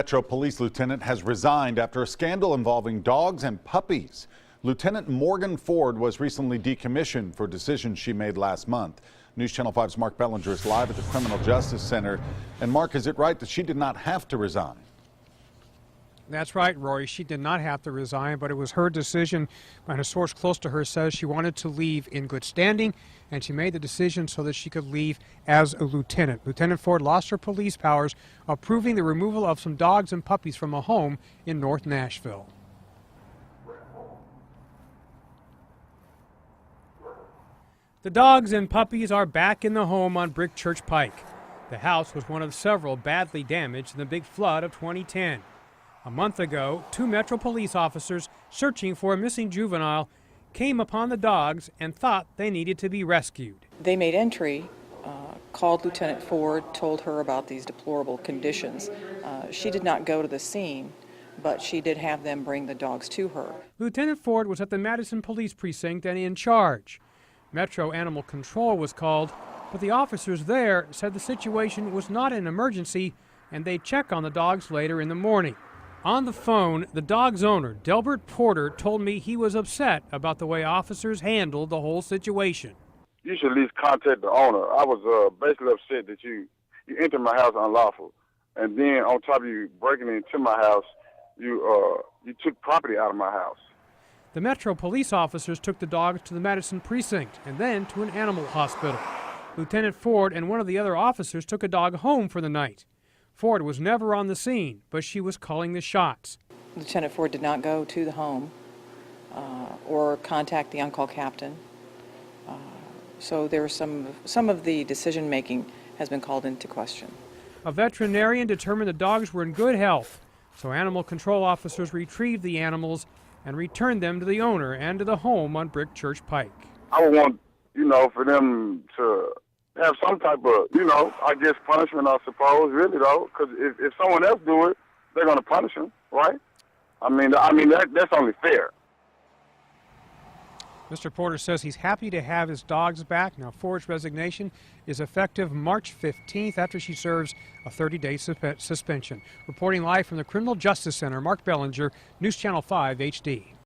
Metro Police Lieutenant has resigned after a scandal involving dogs and puppies. Lieutenant Morgan Ford was recently decommissioned for decisions she made last month. News Channel 5's Mark Bellinger is live at the Criminal Justice Center. And Mark, is it right that she did not have to resign? That's right, Rory. She did not have to resign, but it was her decision, and a source close to her says she wanted to leave in good standing, and she made the decision so that she could leave as a lieutenant. Lieutenant Ford lost her police powers, approving the removal of some dogs and puppies from a home in North Nashville. The dogs and puppies are back in the home on Brick Church Pike. The house was one of several badly damaged in the big flood of 2010. A month ago, 2 Metro police officers searching for a missing juvenile came upon the dogs and thought they needed to be rescued. They made entry, called Lieutenant Ford, told her about these deplorable conditions. She did not go to the scene, but she did have them bring the dogs to her. Lieutenant Ford was at the Madison Police Precinct and in charge. Metro Animal Control was called, but the officers there said the situation was not an emergency and they'd check on the dogs later in the morning. On the phone, the dog's owner, Delbert Porter, told me he was upset about the way officers handled the whole situation. You should at least contact the owner. I was basically upset that you entered my house unlawful, and then on top of you breaking into my house, you took property out of my house. The Metro police officers took the dogs to the Madison precinct and then to an animal hospital. Lieutenant Ford and one of the other officers took a dog home for the night. Ford was never on the scene, but she was calling the shots. Lieutenant Ford did not go to the home or contact the on-call captain. So there was some of the decision-making has been called into question. A veterinarian determined the dogs were in good health, so animal control officers retrieved the animals and returned them to the owner and to the home on Brick Church Pike. I would want, for them to have some type of, I guess punishment, I suppose, really, though, because if someone else do it, they're going to punish them, right? I mean that's only fair. Mr. Porter says he's happy to have his dogs back. Now, Ford's resignation is effective March 15th after she serves a 30-day suspension. Reporting live from the Criminal Justice Center, Mark Bellinger, News Channel 5 HD.